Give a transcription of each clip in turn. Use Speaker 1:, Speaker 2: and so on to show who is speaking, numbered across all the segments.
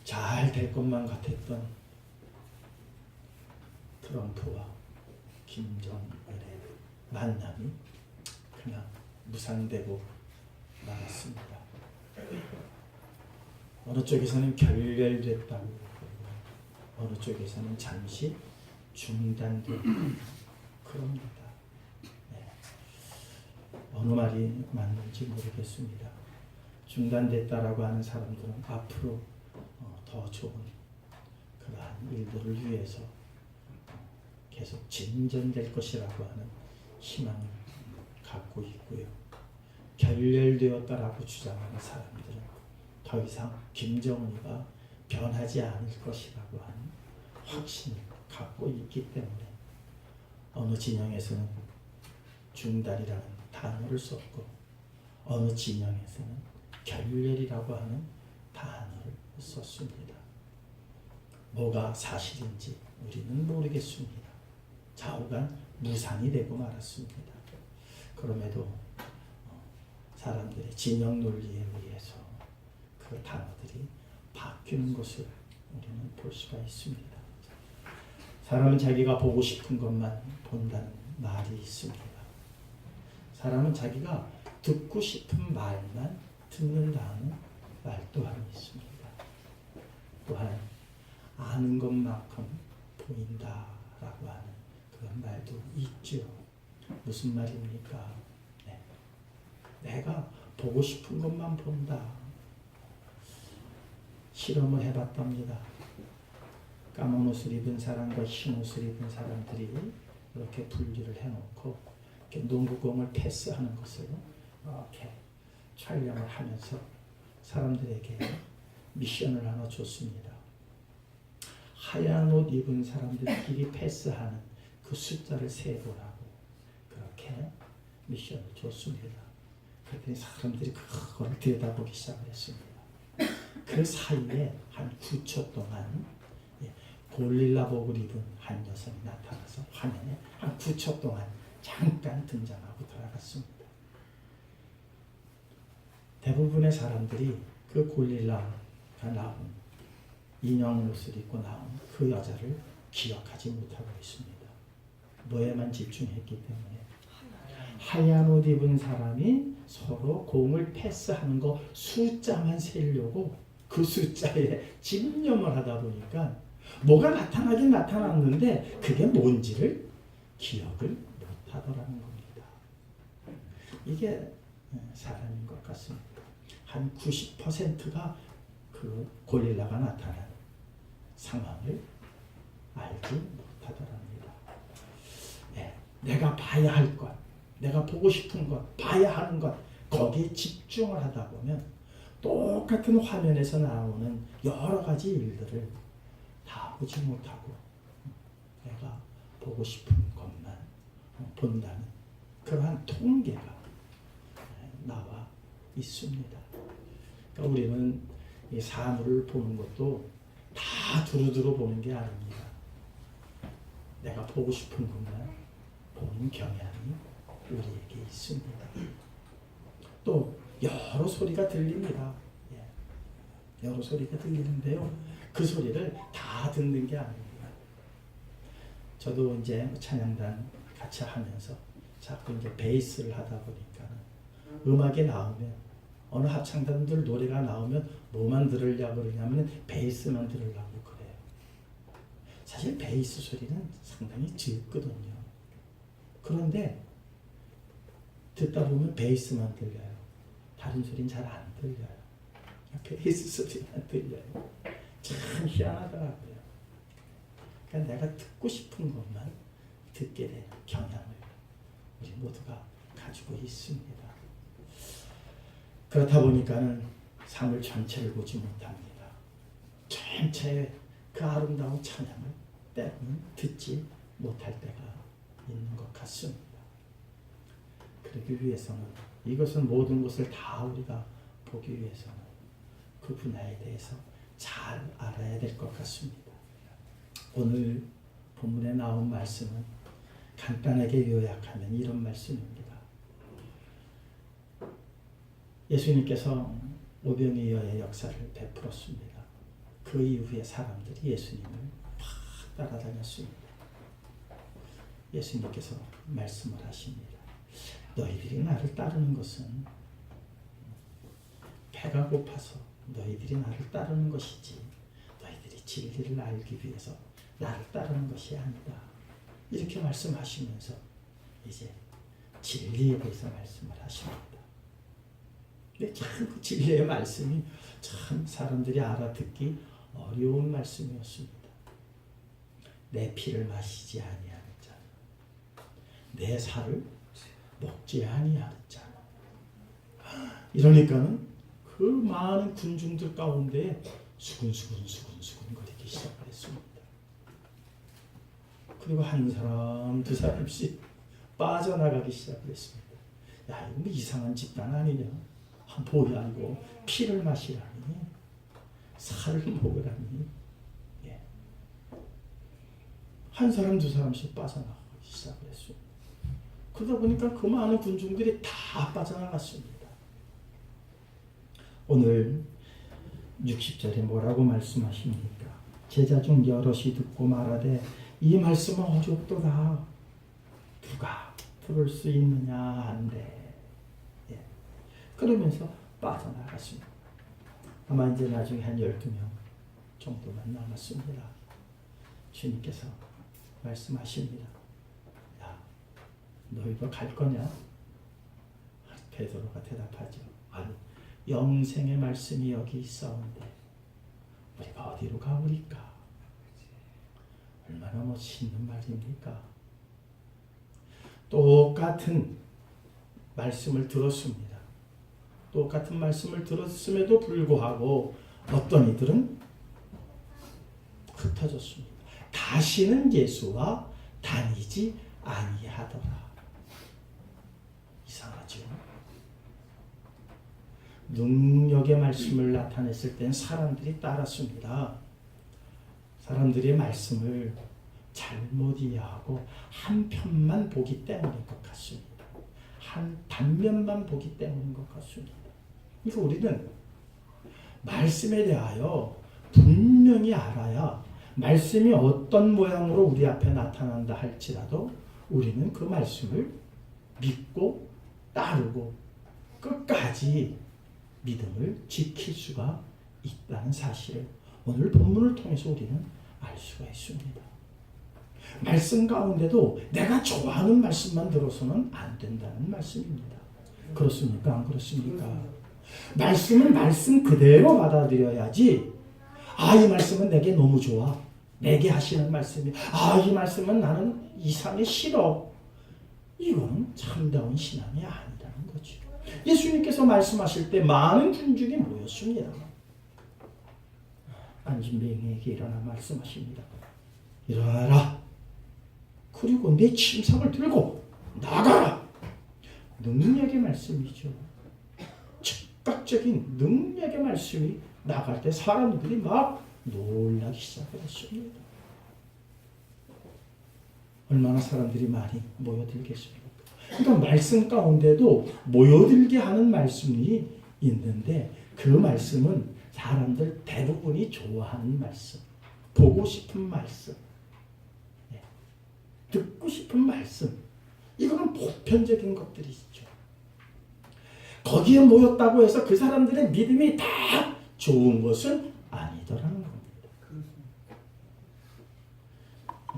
Speaker 1: 잘 될 것만 같았던 트럼프와 김정은의 만남이 그냥 무산되고 말았습니다. 어느 쪽에서는 결렬됐다고, 어느 쪽에서는 잠시 중단된 그럽니다. 네. 어느 말이 맞는지 모르겠습니다. 중단됐다라고 하는 사람들은 앞으로 더 좋은 그러한 일들을 위해서 계속 진전될 것이라고 하는 희망을 갖고 있고요. 결렬되었다라고 주장하는 사람들은 더 이상 김정은이가 변하지 않을 것이라고 하는 확신을 갖고 있기 때문에 어느 진영에서는 중단이라는 단어를 썼고 어느 진영에서는 결렬이라고 하는 단어를 썼습니다. 뭐가 사실인지 우리는 모르겠습니다. 좌우간 무산이 되고 말았습니다. 그럼에도 사람들의 진영 논리에 의해서 그 단어들이 바뀌는 것을 우리는 볼 수가 있습니다. 사람은 자기가 보고 싶은 것만 본다는 말이 있습니다. 사람은 자기가 듣고 싶은 말만 듣는다는 말 또한 있습니다. 또한 아는 것만큼 보인다라고 하는 그런 말도 있죠. 무슨 말입니까? 네. 내가 보고 싶은 것만 본다. 실험을 해봤답니다. 까만 옷을 입은 사람과 흰 옷을 입은 사람들이 이렇게 분리를 해놓고 이렇게 농구공을 패스하는 것을 이렇게 촬영을 하면서 사람들에게 미션을 하나 줬습니다. 하얀 옷 입은 사람들끼리 패스하는 그 숫자를 세보라고 그렇게 미션을 줬습니다. 그랬더니 사람들이 그걸 들여다보기 시작했습니다. 그 사이에 한 9초 동안 고릴라복을 입은 한 여성이 나타나서 화면에 한 9초 동안 잠깐 등장하고 돌아갔습니다. 대부분의 사람들이 그 고릴라가 나온 인형 옷을 입고 나온 그 여자를 기억하지 못하고 있습니다. 뭐에만 집중했기 때문에 하얀 옷 입은 사람이 서로 공을 패스하는 거 숫자만 세려고 그 숫자에 집념을 하다 보니까 뭐가 나타나긴 나타났는데 그게 뭔지를 기억을 못하더라는 겁니다. 이게 사람인 것 같습니다. 한 90%가 그 고릴라가 나타난 상황을 알지 못하더랍니다. 내가 봐야 할 것, 내가 보고 싶은 것, 봐야 하는 것, 거기에 집중을 하다 보면 똑같은 화면에서 나오는 여러 가지 일들을 다 보지 못하고 내가 보고 싶은 것만 본다는 그러한 통계가 나와 있습니다. 그러니까 우리는 이 사물을 보는 것도 다 두루두루 보는 게 아닙니다. 내가 보고 싶은 것만 보는 경향이 우리에게 있습니다. 또 여러 소리가 들립니다. 여러 소리가 들리는데요. 그 소리를 다 듣는 게 아닙니다. 저도 이제 찬양단 같이 하면서 자꾸 이제 베이스를 하다 보니까 음악이 나오면 어느 합창단들 노래가 나오면 뭐만 들으려고 그러냐면 베이스만 들으려고 그래요. 사실 베이스 소리는 상당히 적거든요. 그런데 듣다 보면 베이스만 들려요. 다른 소리는 잘 안 들려요. 베이스 소리만 들려요. 참 희한하더라고요. 그러니까 내가 듣고 싶은 것만 듣게 되는 경향을 우리 모두가 가지고 있습니다. 그렇다 보니까는 삶을 전체를 보지 못합니다. 전체의 그 아름다운 찬양을 때로는 듣지 못할 때가 있는 것 같습니다. 그러기 위해서는 이것은 모든 것을 다 우리가 보기 위해서는 그 분야에 대해서 잘 알아야 될 것 같습니다. 오늘 본문에 나온 말씀은 간단하게 요약하면 이런 말씀입니다. 예수님께서 오병이어의 역사를 베풀었습니다. 그 이후에 사람들이 예수님을 막 따라다녔습니다. 예수님께서 말씀을 하십니다. 너희들이 나를 따르는 것은 배가 고파서 너희들이 나를 따르는 것이지 너희들이 진리를 알기 위해서 나를 따르는 것이 아니다. 이렇게 말씀하시면서 이제 진리에 대해서 말씀을 하십니다. 근데 참 그 진리의 말씀이 참 사람들이 알아듣기 어려운 말씀이었습니다. 내 피를 마시지 아니하는 자, 내 살을 먹지 아니하는 자. 이러니까는 그 많은 군중들 가운데 수근수근 거리기 시작했습니다. 그리고 한 사람 두 사람씩 빠져나가기 시작했습니다. 야, 이거 뭐 이상한 집단 아니냐? 뭐야 이거 피를 마시라니, 살을 먹으라니. 예. 한 사람 두 사람씩 빠져나가기 시작했습니다. 그러다 보니까 그 많은 군중들이 다 빠져나갔습니다. 오늘 60절에 뭐라고 말씀하십니까? 제자 중 여럿이 듣고 말하되 이 말씀은 어렵도다. 누가 들을 수 있느냐 한데. 예. 그러면서 빠져나갔습니다. 아마 이제 나중에 한 12명 정도만 남았습니다. 주님께서 말씀하십니다. 야, 너희도 갈 거냐? 베드로가 대답하죠. 아니, 영생의 말씀이 여기 있사온데 우리가 어디로 가오리까? 얼마나 멋있는 말입니까? 똑같은 말씀을 들었습니다. 똑같은 말씀을 들었음에도 불구하고 어떤 이들은 흩어졌습니다. 다시는 예수와 다니지 아니하더라. 이상하죠? 능력의 말씀을 나타냈을 땐 사람들이 따랐습니다. 사람들의 말씀을 잘못 이해하고 한 편만 보기 때문인 것 같습니다. 한 단면만 보기 때문인 것 같습니다. 그래서 우리는 말씀에 대하여 분명히 알아야 말씀이 어떤 모양으로 우리 앞에 나타난다 할지라도 우리는 그 말씀을 믿고 따르고 끝까지 믿음을 지킬 수가 있다는 사실을 오늘 본문을 통해서 우리는 알 수가 있습니다. 말씀 가운데도 내가 좋아하는 말씀만 들어서는 안 된다는 말씀입니다. 그렇습니까? 안 그렇습니까? 말씀을 말씀 그대로 받아들여야지. 아, 이 말씀은 내게 너무 좋아. 내게 하시는 말씀이. 아, 이 말씀은 나는 이상해 싫어. 이거는 참다운 신앙이 아니라는 거죠. 예수님께서 말씀하실 때 많은 군중이 모였습니다. 안진뱅이에게 일어나 말씀하십니다. 일어나라. 그리고 내 침상을 들고 나가라. 능력의 말씀이죠. 즉각적인 능력의 말씀이 나갈 때 사람들이 막 놀라기 시작했습니다. 얼마나 사람들이 많이 모여들겠습니까? 그러니까 말씀 가운데도 모여들게 하는 말씀이 있는데 그 말씀은 사람들 대부분이 좋아하는 말씀, 보고 싶은 말씀, 듣고 싶은 말씀, 이거는 보편적인 것들이죠. 거기에 모였다고 해서 그 사람들의 믿음이 다 좋은 것은 아니더라는 겁니다.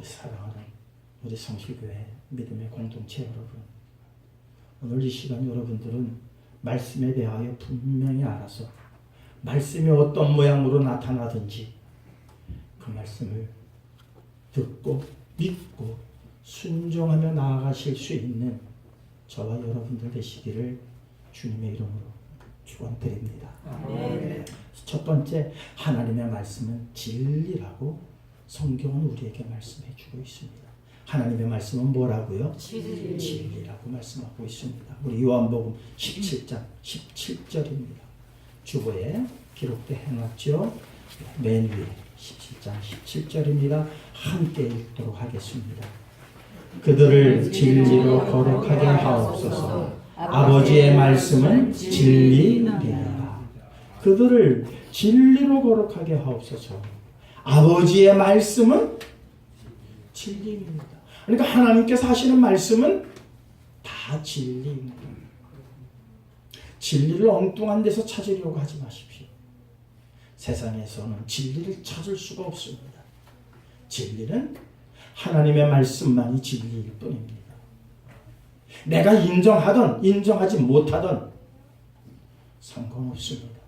Speaker 1: 사랑하는 우리 성실교회 믿음의 공동체 여러분, 오늘 이 시간 여러분들은 말씀에 대하여 분명히 알아서 말씀이 어떤 모양으로 나타나든지 그 말씀을 듣고 믿고 순종하며 나아가실 수 있는 저와 여러분들 되시기를 주님의 이름으로 축원드립니다. 네. 첫 번째, 하나님의 말씀은 진리라고 성경은 우리에게 말씀해 주고 있습니다. 하나님의 말씀은 뭐라고요? 진리라고 말씀하고 있습니다. 우리 요한복음 17장 17절입니다. 주보에 기록되어 해놨죠. 맨 위에 17장 17절입니다. 함께 읽도록 하겠습니다. 그들을 진리로 거룩하게 하옵소서. 아버지의 말씀은 진리니라. 그들을 진리로 거룩하게 하옵소서. 아버지의 말씀은 진리입니다. 그러니까 하나님께서 하시는 말씀은 다 진리입니다. 진리를 엉뚱한 데서 찾으려고 하지 마십시오. 세상에서는 진리를 찾을 수가 없습니다. 진리는 하나님의 말씀만이 진리일 뿐입니다. 내가 인정하든 인정하지 못하든 상관없습니다.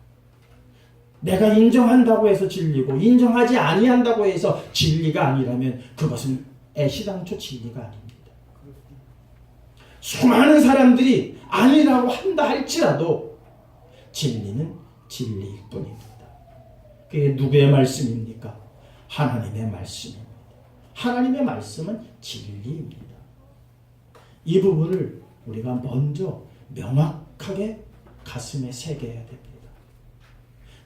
Speaker 1: 내가 인정한다고 해서 진리고 인정하지 아니한다고 해서 진리가 아니라면 그것은 애시당초 진리가 아닙니다. 수많은 사람들이 아니라고 한다 할지라도 진리는 진리일 뿐입니다. 그게 누구의 말씀입니까? 하나님의 말씀입니다. 하나님의 말씀은 진리입니다. 이 부분을 우리가 먼저 명확하게 가슴에 새겨야 됩니다.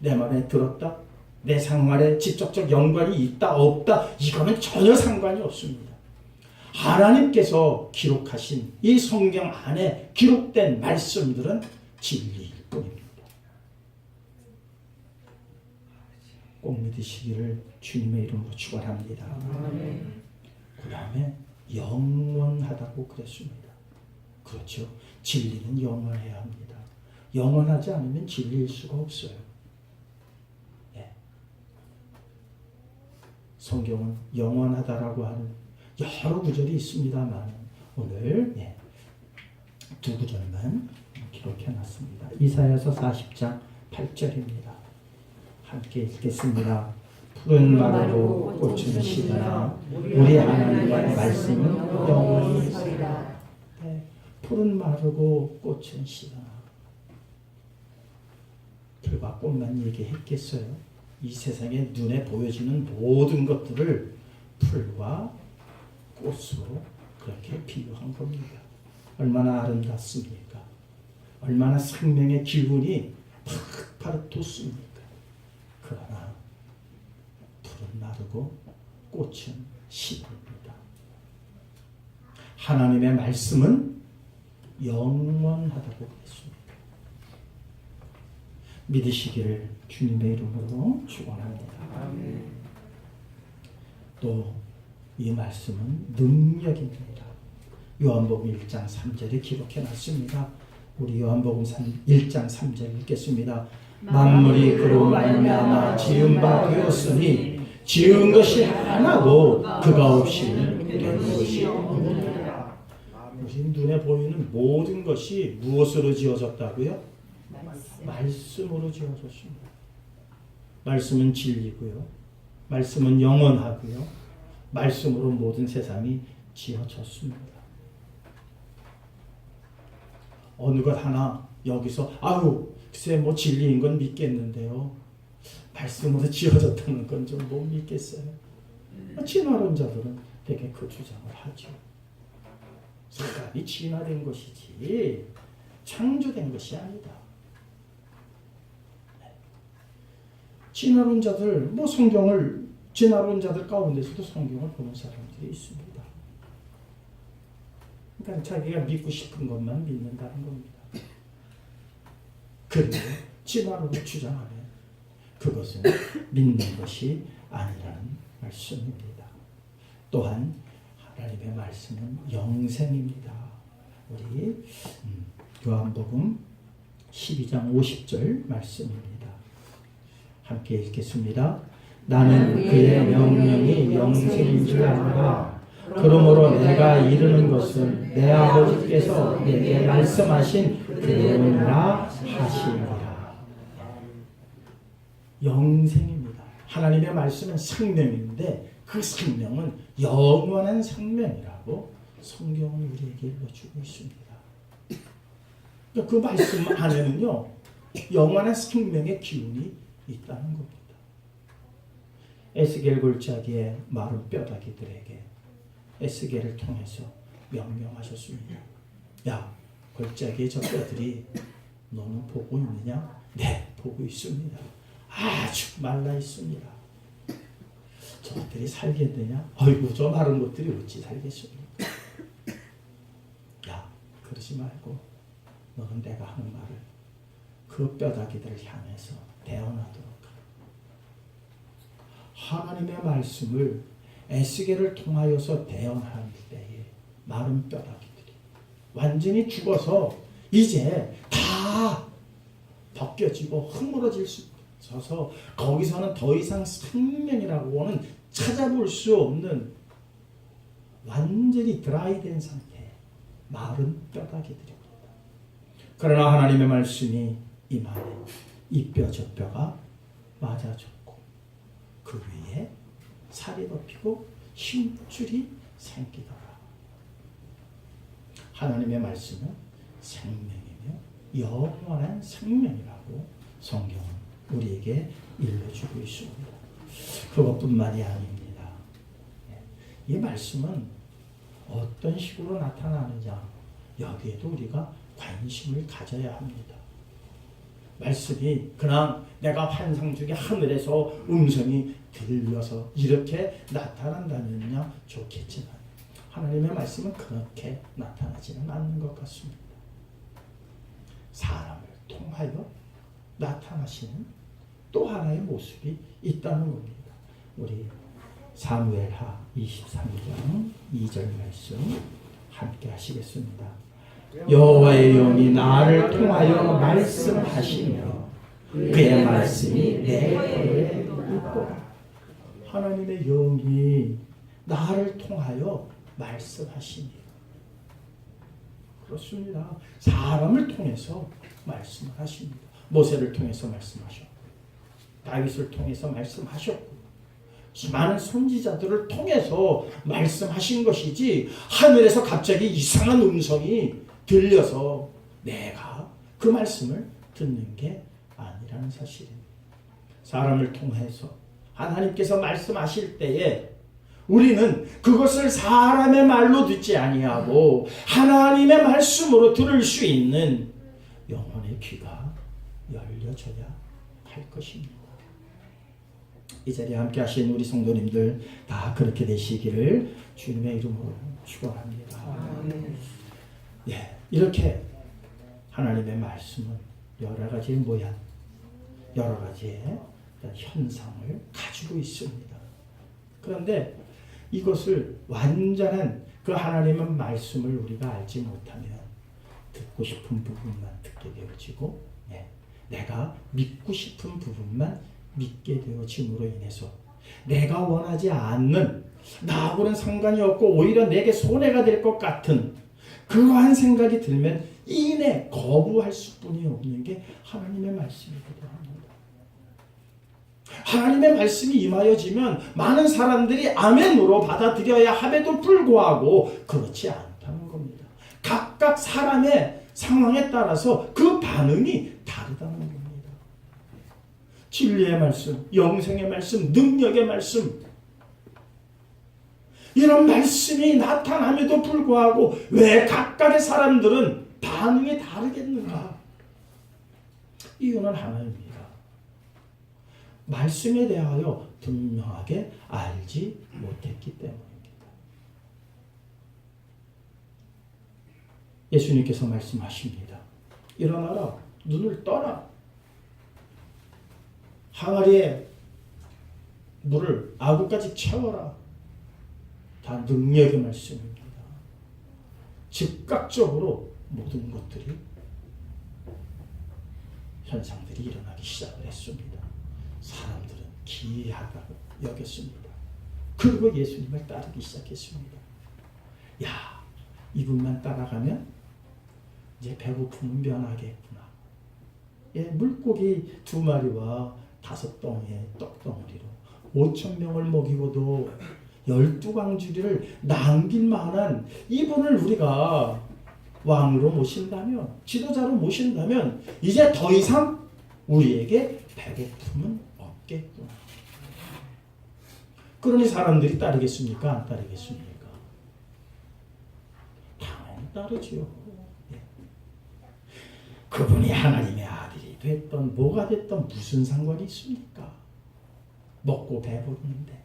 Speaker 1: 내 말에 들었다, 내 생활에 직접적 연관이 있다 없다 이거는 전혀 상관이 없습니다. 하나님께서 기록하신 이 성경 안에 기록된 말씀들은 진리일 뿐입니다. 꼭 믿으시기를 주님의 이름으로 축원합니다. 그 다음에 영원하다고 그랬습니다. 그렇죠. 진리는 영원해야 합니다. 영원하지 않으면 진리일 수가 없어요. 예. 성경은 영원하다라고 하는 여러 구절이 있습니다만 오늘 두 구절만 기록해놨습니다. 이사야서 40장 8절입니다. 함께 읽겠습니다. 푸른 마르고 꽃은 시드나 우리 하나님의 말씀은 영원히 있으리라. 푸른 마르고 꽃은 시드나. 들과 꽃만 얘기했겠어요? 이 세상에 눈에 보여지는 모든 것들을 풀과 꽃으로 그렇게 비유한 겁니다. 얼마나 아름답습니까? 얼마나 생명의 기운이 팍팍 돋습니까? 그러나 풀은 마르고 꽃은 시듭니다. 하나님의 말씀은 영원하다고 했습니다. 믿으시기를 주님의 이름으로 축원합니다. 또 이 말씀은 능력입니다. 요한복음 1장 3절에 기록해놨습니다. 우리 요한복음 1장 3절 읽겠습니다. 만물이 그로 말미암아 지은 바 되었으니 지은 것이 하나도 그가 없이 된 것이 없느니라. 우리 눈에 보이는 모든 것이 무엇으로 지어졌다고요? 말씀으로 지어졌습니다. 말씀은 진리고요. 말씀은 영원하고요. 말씀으로 모든 세상이 지어졌습니다. 어느 것 하나 여기서 글쎄 진리인 건 믿겠는데요. 말씀으로 지어졌다는 건 좀 못 믿겠어요. 진화론자들은 되게 그 주장을 하죠. 사람이 진화된 것이지 창조된 것이 아니다. 진화론자들 진화론자들 가운데서도 성경을 보는 사람들이 있습니다. 그러니까 자기가 믿고 싶은 것만 믿는다는 겁니다. 그런데 진화론을 주장하면 그것은 믿는 것이 아니라는 말씀입니다. 또한 하나님의 말씀은 영생입니다. 우리 요한복음 12장 50절 말씀입니다. 함께 읽겠습니다. 나는 그의 명령이 영생인 줄 아노라. 그러므로 내가 이르는 것은 내 아버지께서 내게 말씀하신 그대로니라 하시니라. 영생입니다. 하나님의 말씀은 생명인데 그 생명은 영원한 생명이라고 성경은 우리에게 일러주고 있습니다. 그 말씀 안에는요 영원한 생명의 기운이 있다는 겁니다. 에스겔 골짜기의 마른 뼈다귀들에게 에스겔을 통해서 명령하셨습니다. 야, 골짜기의 저 뼈들이 너는 보고 있느냐? 네, 보고 있습니다. 아주 말라 있습니다. 저것들이 살겠느냐? 아이고, 저 마른 것들이 어찌 살겠습니까? 야, 그러지 말고 너는 내가 하는 말을 그 뼈다귀들을 향해서 대언하도록 하나님의 말씀을 에스겔을 통하여서 대언할 때에 마른 뼈다귀들이 완전히 죽어서 이제 다 벗겨지고 흐물어질 수 있어서 거기서는 더 이상 생명이라고는 찾아볼 수 없는 완전히 드라이된 상태의 마른 뼈다귀들입니다. 그러나 하나님의 말씀이 임하에 이 뼈 저 뼈가 맞아졌고 그 위에 살이 덮이고 힘줄이 생기더라. 하나님의 말씀은 생명이며 영원한 생명이라고 성경은 우리에게 일러주고 있습니다. 그것뿐만이 아닙니다. 이 말씀은 어떤 식으로 나타나느냐, 여기에도 우리가 관심을 가져야 합니다. 말씀이 그냥 내가 환상 중에 하늘에서 음성이 들려서 이렇게 나타난다면요 좋겠지만 하나님의 말씀은 그렇게 나타나지는 않는 것 같습니다. 사람을 통하여 나타나시는 또 하나의 모습이 있다는 겁니다. 우리 사무엘하 23장 2절 말씀 함께 하시겠습니다. 여호와의 영이 나를 통하여 말씀하시며 그의 말씀이 내 혀에 있도다. 하나님의 영이 나를 통하여 말씀하시니 그렇습니다. 사람을 통해서 말씀을 하십니다. 모세를 통해서 말씀하셨고 다윗을 통해서 말씀하셨고 많은 선지자들을 통해서 말씀하신 것이지 하늘에서 갑자기 이상한 음성이 들려서 내가 그 말씀을 듣는 게 아니라는 사실입니다. 사람을 통해서 하나님께서 말씀하실 때에 우리는 그것을 사람의 말로 듣지 아니하고 하나님의 말씀으로 들을 수 있는 영혼의 귀가 열려져야 할 것입니다. 이 자리에 함께 하신 우리 성도님들 다 그렇게 되시기를 주님의 이름으로 축원합니다. 예, 이렇게 하나님의 말씀은 여러 가지의 모양, 여러 가지의 현상을 가지고 있습니다. 그런데 이것을 완전한 그 하나님의 말씀을 우리가 알지 못하면 듣고 싶은 부분만 듣게 되어지고 내가 믿고 싶은 부분만 믿게 되어짐으로 인해서 내가 원하지 않는 나하고는 상관이 없고 오히려 내게 손해가 될 것 같은 그러한 생각이 들면 이내 거부할 수뿐이 없는 게 하나님의 말씀이기도 합니다. 하나님의 말씀이 임하여지면 많은 사람들이 아멘으로 받아들여야 함에도 불구하고 그렇지 않다는 겁니다. 각각 사람의 상황에 따라서 그 반응이 다르다는 겁니다. 진리의 말씀, 영생의 말씀, 능력의 말씀 이런 말씀이 나타남에도 불구하고 왜 각각의 사람들은 반응이 다르겠는가? 이유는 하나입니다. 말씀에 대하여 분명하게 알지 못했기 때문입니다. 예수님께서 말씀하십니다. 일어나라, 눈을 떠라. 항아리에 물을 아구까지 채워라. 다 능력의 말씀입니다. 즉각적으로 모든 것들이 현상들이 일어나기 시작을 했습니다. 사람들은 기이하다고 여겼습니다. 그리고 예수님을 따르기 시작했습니다. 야, 이분만 따라가면 이제 배고픔은 면하겠구나. 예, 물고기 2마리와 5덩이의 떡덩어리로 5,000명을 먹이고도 12광주리를 남길 만한 이분을 우리가 왕으로 모신다면, 지도자로 모신다면 이제 더 이상 우리에게 배고픔은 없겠구나. 그러니 사람들이 따르겠습니까? 안 따르겠습니까? 당연히 따르지요. 그분이 하나님의 아들이 됐던 뭐가 됐던 무슨 상관이 있습니까? 먹고 배부르는데.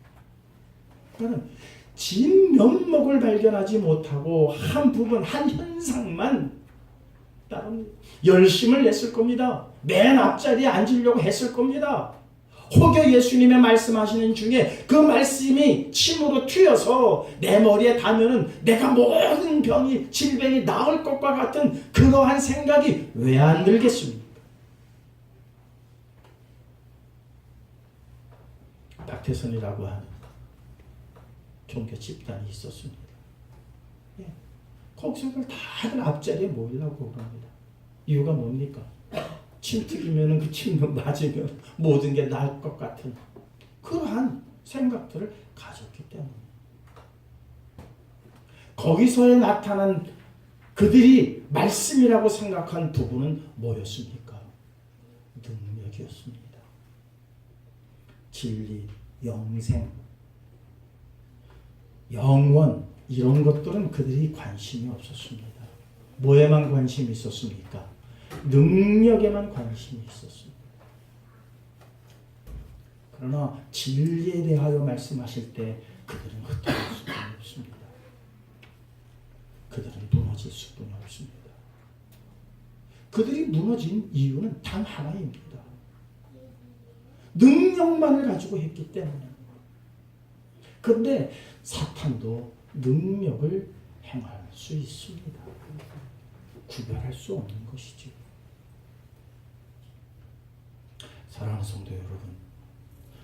Speaker 1: 그러니까 진 면목을 발견하지 못하고 한 부분, 한 현상만 따릅니다. 열심을 냈을 겁니다. 맨 앞자리에 앉으려고 했을 겁니다. 혹여 예수님의 말씀하시는 중에 그 말씀이 침으로 튀어서 내 머리에 닿으면 내가 모든 병이 질병이 나을 것과 같은 그러한 생각이 왜 안 들겠습니까? 박태선이라고 하는 종교 집단이 있었습니다. 예. 거기서 다들 앞자리에 모이려고 그럽니다. 이유가 뭡니까? 침 튀기면 그 침도 맞으면 모든 게 나을 것 같은 그러한 생각들을 가졌기 때문에 거기서에 나타난 그들이 말씀이라고 생각한 부분은 뭐였습니까? 능력이었습니다. 진리, 영생, 영원 이런 것들은 그들이 관심이 없었습니다. 뭐에만 관심이 있었습니까? 능력에만 관심이 있었습니다. 그러나 진리에 대하여 말씀하실 때 그들은 흩어질 수뿐이 없습니다. 그들은 무너질 수뿐이 없습니다. 그들이 무너진 이유는 단 하나입니다. 능력만을 가지고 했기 때문에. 그런데 사탄도 능력을 행할 수 있습니다. 구별할 수 없는 것이죠. 사랑하는 성도 여러분,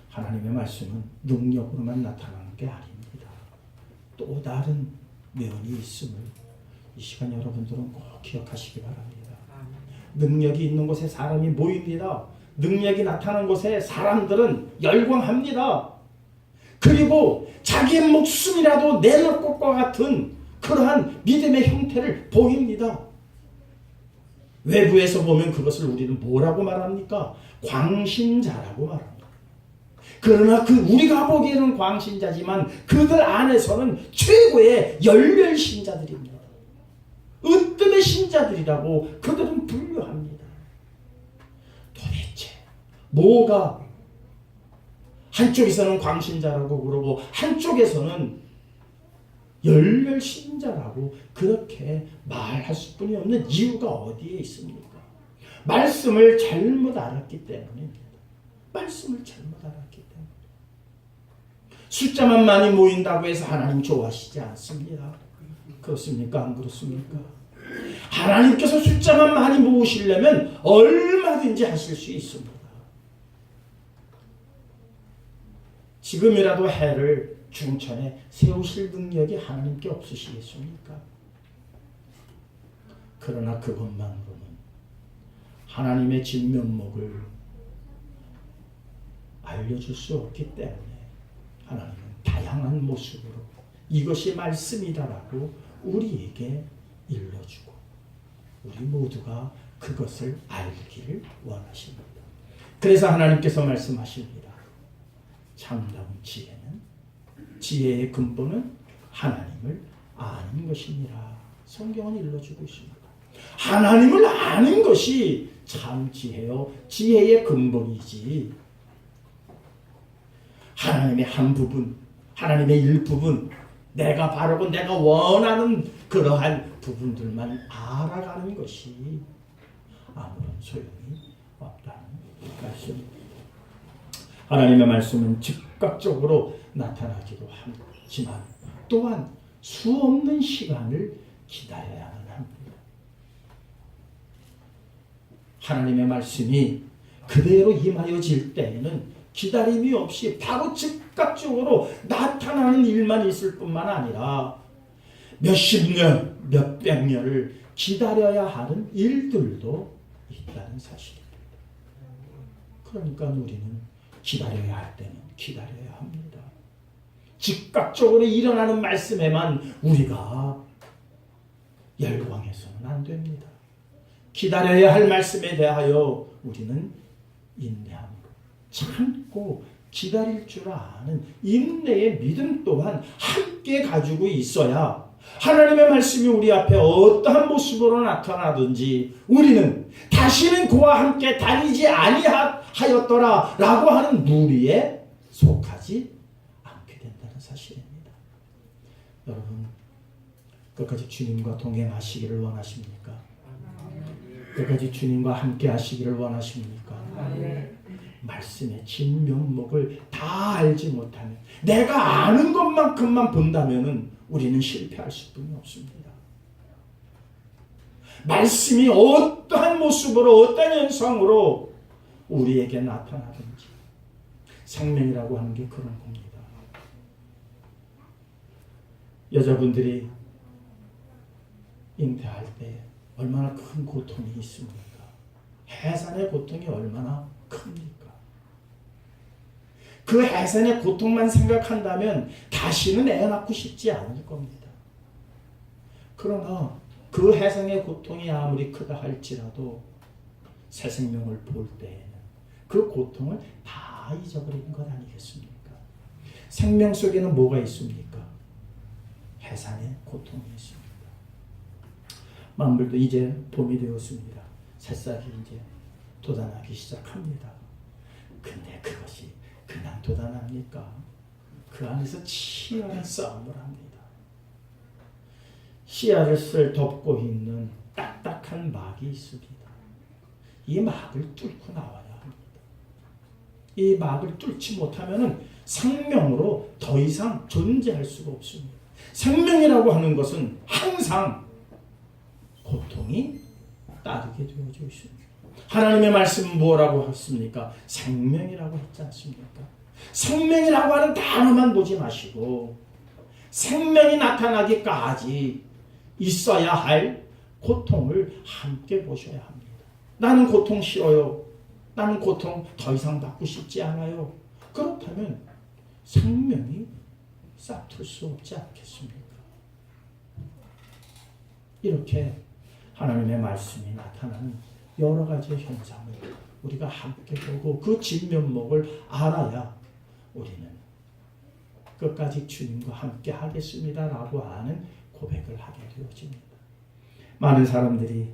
Speaker 1: 하나님의 말씀은 능력으로만 나타나는 게 아닙니다. 또 다른 면이 있음을 이 시간 여러분들은 꼭 기억하시기 바랍니다. 능력이 있는 곳에 사람이 모입니다. 능력이 나타나는 곳에 사람들은 열광합니다. 그리고 자기의 목숨이라도 내놓을 것과 같은 그러한 믿음의 형태를 보입니다. 외부에서 보면 그것을 우리는 뭐라고 말합니까? 광신자라고 말합니다. 그러나 우리가 보기에는 광신자지만 그들 안에서는 최고의 열렬신자들입니다. 으뜸의 신자들이라고 그들은 분류합니다. 도대체 뭐가 한쪽에서는 광신자라고 그러고 한쪽에서는 열렬신자라고 그렇게 말할 수뿐이 없는 이유가 어디에 있습니까? 말씀을 잘못 알았기 때문입니다. 말씀을 잘못 알았기 때문에. 숫자만 많이 모인다고 해서 하나님 좋아하시지 않습니다. 그렇습니까? 안 그렇습니까? 하나님께서 숫자만 많이 모으시려면 얼마든지 하실 수 있습니다. 지금이라도 해를 중천에 세우실 능력이 하나님께 없으시겠습니까? 그러나 그것만으로는 하나님의 진면목을 알려줄 수 없기 때문에 하나님은 다양한 모습으로 이것이 말씀이다라고 우리에게 일러주고 우리 모두가 그것을 알기를 원하십니다. 그래서 하나님께서 말씀하십니다. 참다운 지혜는 지혜의 근본은 하나님을 아는 것이니라. 성경은 일러주고 있습니다. 하나님을 아는 것이 참 지혜요 지혜의 근본이지. 하나님의 한 부분, 하나님의 일부분, 내가 바르고 내가 원하는 그러한 부분들만 알아가는 것이 아무런 소용이 없다는 말씀입니다. 하나님의 말씀은 즉각적으로 나타나기도 하지만 또한 수없는 시간을 기다려야만 합니다. 하나님의 말씀이 그대로 임하여질 때에는 기다림이 없이 바로 즉각적으로 나타나는 일만 있을 뿐만 아니라 몇십 년, 몇백 년을 기다려야 하는 일들도 있다는 사실입니다. 그러니까 우리는 기다려야 할 때는 기다려야 합니다. 즉각적으로 일어나는 말씀에만 우리가 열광해서는 안 됩니다. 기다려야 할 말씀에 대하여 우리는 인내함으로 참고 기다릴 줄 아는 인내의 믿음 또한 함께 가지고 있어야 하나님의 말씀이 우리 앞에 어떠한 모습으로 나타나든지 우리는 다시는 그와 함께 다니지 아니하였더라 라고 하는 무리에 속하지 않게 된다는 사실입니다. 여러분 끝까지 주님과 동행하시기를 원하십니까? 끝까지 주님과 함께 하시기를 원하십니까? 말씀의 진면목을 다 알지 못하면, 내가 아는 것만큼만 본다면 우리는 실패할 수뿐이 없습니다. 말씀이 어떠한 모습으로 어떤 현상으로 우리에게 나타나든지, 생명이라고 하는 게 그런 겁니다. 여자분들이 잉태할 때 얼마나 큰 고통이 있습니까? 해산의 고통이 얼마나 큽니까? 그 해산의 고통만 생각한다면 다시는 애 낳고 싶지 않을 겁니다. 그러나 그 해산의 고통이 아무리 크다 할지라도 새 생명을 볼 때에는 그 고통을 다 잊어버리는 것 아니겠습니까? 생명 속에는 뭐가 있습니까? 해산의 고통이 있습니다. 만물도 이제 봄이 되었습니다. 새싹이 이제 돋아나기 시작합니다. 근데 그것이 그냥 돋아납니까? 그 안에서 치열한 싸움을 합니다. 씨앗을 덮고 있는 딱딱한 막이 있습니다. 이 막을 뚫고 나와야 합니다. 이 막을 뚫지 못하면 생명으로 더 이상 존재할 수가 없습니다. 생명이라고 하는 것은 항상 고통이 따르게 되어져 있습니다. 하나님의 말씀은 뭐라고 했습니까? 생명이라고 했지 않습니까? 생명이라고 하는 단어만 보지 마시고 생명이 나타나기까지 있어야 할 고통을 함께 보셔야 합니다. 나는 고통 싫어요. 나는 고통 더 이상 받고 싶지 않아요. 그렇다면 생명이 싹틀 수 없지 않겠습니까? 이렇게 하나님의 말씀이 나타나는 여러 가지의 현상을 우리가 함께 보고 그 진면목을 알아야 우리는 끝까지 주님과 함께 하겠습니다라고 하는 고백을 하게 되어집니다. 많은 사람들이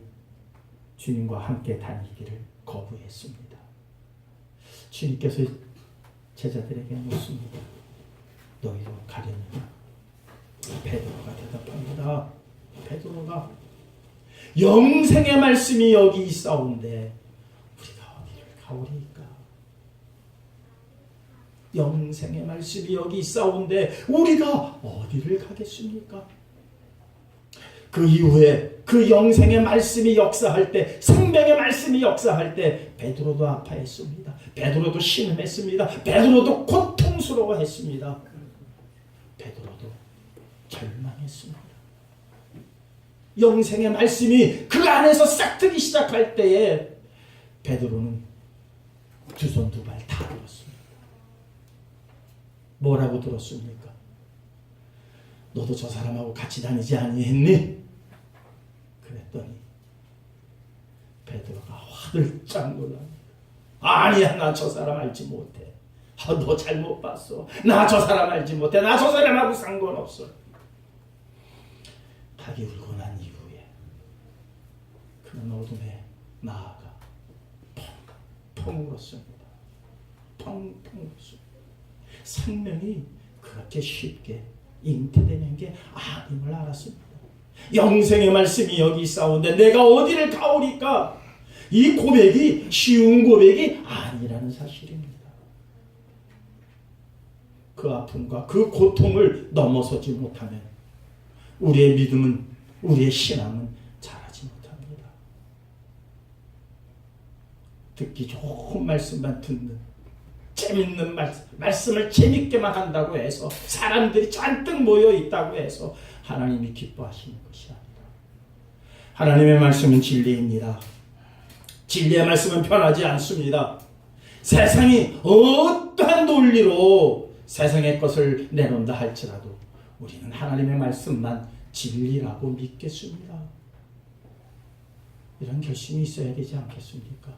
Speaker 1: 주님과 함께 다니기를 거부했습니다. 주님께서 제자들에게 묻습니다. 너희로 가려느냐? 베드로가 대답합니다. 베드로가 영생의 말씀이 여기 있사온데 우리가 어디를 가오리까? 영생의 말씀이 여기 있사온데 우리가 어디를 가겠습니까? 그 이후에 그 영생의 말씀이 역사할 때, 생명의 말씀이 역사할 때 베드로도 아파했습니다. 베드로도 신음했습니다. 베드로도 고통스러워했습니다. 베드로도 절망했습니다. 영생의 말씀이 그 안에서 싹트기 시작할 때에 베드로는 두 손 두 발 다 들었습니다. 뭐라고 들었습니까? 너도 저 사람하고 같이 다니지 아니했니? 그랬더니 베드로가 화들짝 놀랍니다. 아니야, 나 저 사람 알지 못해. 너 잘못 봤어. 나 저 사람 알지 못해. 나 저 사람하고 상관없어. 닭이 울고 난 이후에 그는 어둠에 나아가 펑펑 울었습니다. 펑펑 울었습니다. 생명이 그렇게 쉽게 잉태되는 게 아님을 알았습니다. 영생의 말씀이 여기 있사온데 내가 어디를 가오리까? 이 고백이 쉬운 고백이 아니라는 사실입니다. 그 아픔과 그 고통을 넘어서지 못하면 우리의 믿음은, 우리의 신앙은 자라지 못합니다. 듣기 좋은 말씀만 듣는, 재밌는 말씀을 재밌게만 한다고 해서, 사람들이 잔뜩 모여 있다고 해서 하나님이 기뻐하시는 것이 아니라, 하나님의 말씀은 진리입니다. 진리의 말씀은 변하지 않습니다. 세상이 어떠한 논리로 세상의 것을 내놓는다 할지라도 우리는 하나님의 말씀만 진리라고 믿겠습니다. 이런 결심이 있어야 되지 않겠습니까?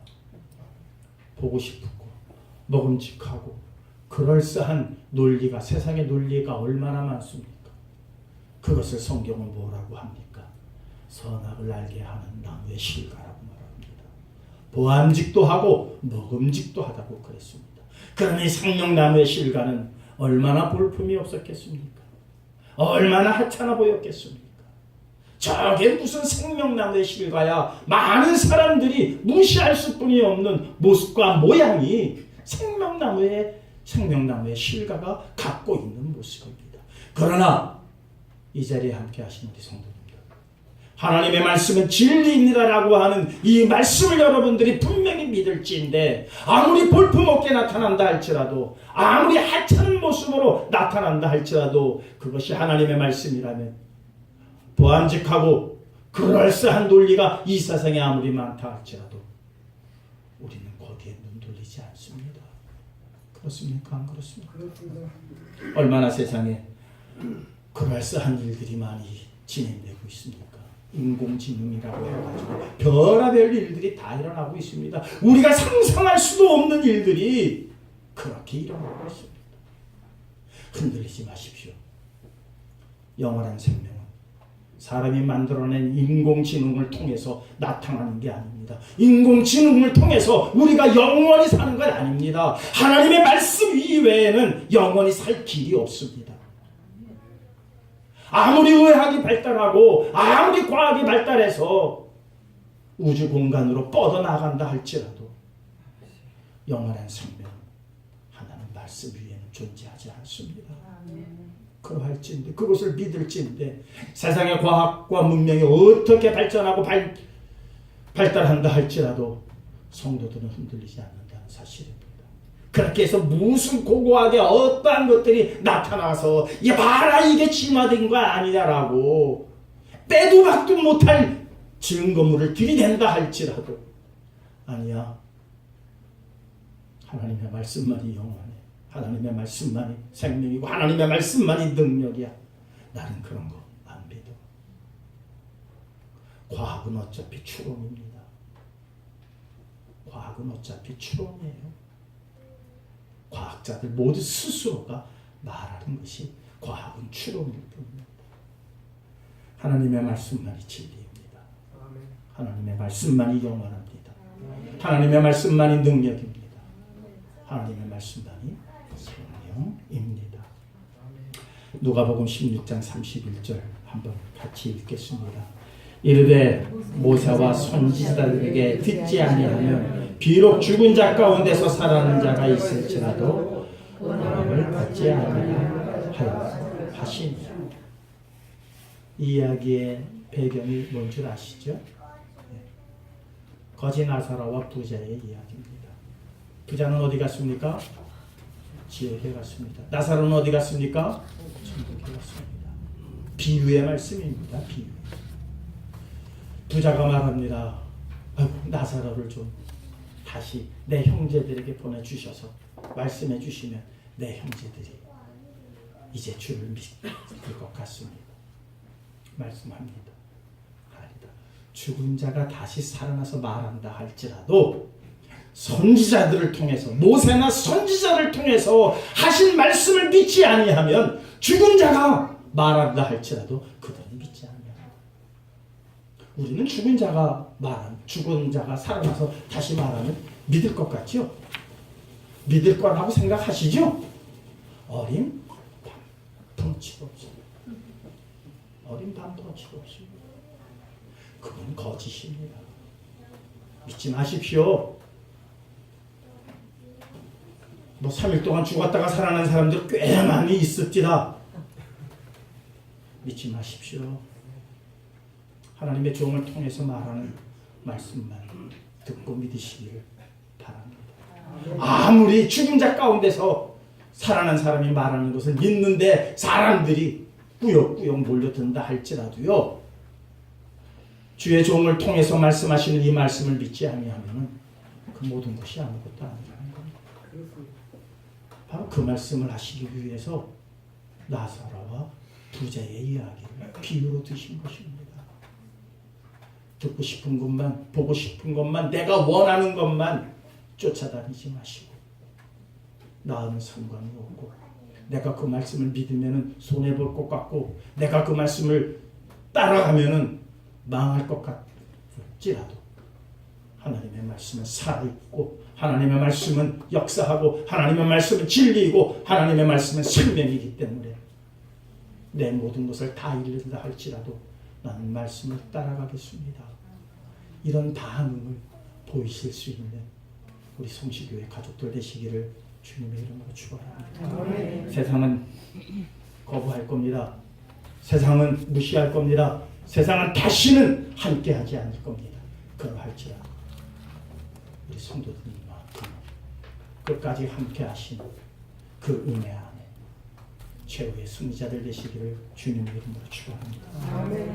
Speaker 1: 보고 싶고 먹음직하고 그럴싸한 논리가, 세상의 논리가 얼마나 많습니까? 그것을 성경은 뭐라고 합니까? 선악을 알게 하는 나무의 실과라고 말합니다. 보암직도 하고 먹음직도 하다고 그랬습니다. 그러니 생명나무의 실과는 얼마나 볼품이 없었겠습니까? 얼마나 하찮아 보였겠습니까? 저게 무슨 생명나무의 실과야. 많은 사람들이 무시할 수뿐이 없는 모습과 모양이 생명나무의 실과가 갖고 있는 모습입니다. 그러나 이 자리에 함께 하신 우리 성도님들, 하나님의 말씀은 진리입니다라고 하는 이 말씀을 여러분들이 분명히 믿을지인데, 아무리 볼품없게 나타난다 할지라도, 아무리 하찮은 모습으로 나타난다 할지라도 그것이 하나님의 말씀이라면 보안직하고 그럴싸한 논리가 이 세상에 아무리 많다 할지라도 우리는 거기에 눈 돌리지 않습니다. 그렇습니까? 안 그렇습니까? 얼마나 세상에 그럴싸한 일들이 많이 진행되고 있습니까? 인공지능이라고 해가지고 별의별 일들이 다 일어나고 있습니다. 우리가 상상할 수도 없는 일들이 그렇게 일어나고 있습니다. 흔들리지 마십시오. 영원한 생명은 사람이 만들어낸 인공지능을 통해서 나타나는 게 아닙니다. 인공지능을 통해서 우리가 영원히 사는 건 아닙니다. 하나님의 말씀 이외에는 영원히 살 길이 없습니다. 아무리 의학이 발달하고 아무리 과학이 발달해서 우주 공간으로 뻗어나간다 할지라도 영원한 생명 하나는 말씀 위에는 존재하지 않습니다. 그러할지인데, 그것을 믿을지인데, 세상의 과학과 문명이 어떻게 발전하고 발달한다 할지라도 성도들은 흔들리지 않는다는 사실입니다. 그렇게 해서 무슨 고고하게 어떠한 것들이 나타나서 이게 봐라 이게 진화된 거 아니냐라고 빼도 박도 못할 증거물을 들이댄다 할지라도 아니야. 하나님의 말씀만이 영원해. 하나님의 말씀만이 생명이고 하나님의 말씀만이 능력이야. 나는 그런 거 안 믿어. 과학은 어차피 추론입니다. 과학은 어차피 추론이에요. 과학자들 모두 스스로가 말하는 것이 과학은 추론일 뿐입니다. 하나님의 말씀만이 진리입니다. 하나님의 말씀만이 영원합니다. 하나님의 말씀만이 능력입니다. 하나님의 말씀만이 생명입니다. 누가복음 16장 31절 한번 같이 읽겠습니다. 이르되 모세와 선지자들에게 듣지 아니하면 비록 죽은 자 가운데서 살아나는 자가 있을지라도 구원을 받지 아니하여 하시니. 이 이야기의 배경이 뭔 줄 아시죠? 거지 나사로와 부자의 이야기입니다. 부자는 어디 갔습니까? 지옥에 갔습니다. 나사로는 어디 갔습니까? 천국에 갔습니다. 비유의 말씀입니다. 비유. 부자가 말합니다. 나사로를 좀 다시 내 형제들에게 보내주셔서 말씀해 주시면 내 형제들이 이제 주를 믿을 것 같습니다. 말씀합니다. 아니다. 죽은 자가 다시 살아나서 말한다 할지라도 선지자들을 통해서, 모세나 선지자를 통해서 하신 말씀을 믿지 아니하면 죽은 자가 말한다 할지라도 그들은 믿지 아니합니다. 우리는 죽은 자가 살아나서 다시 말하면 믿을 것 같죠? 믿을 거라고 생각하시죠? 어린 반푼치도 없습니다. 어린 반푼치도 없습니다. 그건 거짓입니다. 믿지 마십시오. 3일 동안 죽었다가 살아난 사람들 꽤 많이 있습니다. 믿지 마십시오. 하나님의 종을 통해서 말하는 말씀만 듣고 믿으시기를 바랍니다. 아무리 죽은 자 가운데서 살아난 사람이 말하는 것을 믿는데 사람들이 꾸역꾸역 몰려든다 할지라도요, 주의 종을 통해서 말씀하시는 이 말씀을 믿지 아니하면 그 모든 것이 아무것도 아니라는 겁니다. 바로 그 말씀을 하시기 위해서 나사로와 부자의 이야기를 비유로 드신 것입니다. 듣고 싶은 것만, 보고 싶은 것만, 내가 원하는 것만 쫓아다니지 마시고, 나는 상관이 없고, 내가 그 말씀을 믿으면 손해볼 것 같고, 내가 그 말씀을 따라가면 망할 것 같지라도 하나님의 말씀은 살아있고, 하나님의 말씀은 역사하고, 하나님의 말씀은 진리이고, 하나님의 말씀은 생명이기 때문에 내 모든 것을 다 잃는다 할지라도 라는 말씀을 따라가겠습니다. 이런 다함을 보이실 수 있는 우리 송시교회 가족들 되시기를 주님의 이름으로 축원합니다. 세상은 거부할 겁니다. 세상은 무시할 겁니다. 세상은 다시는 함께하지 않을 겁니다. 그러할지라도 우리 성도들과 끝까지 함께하신 그 은혜 안에 최후의 승리자들 되시기를 주님의 이름으로 축원합니다.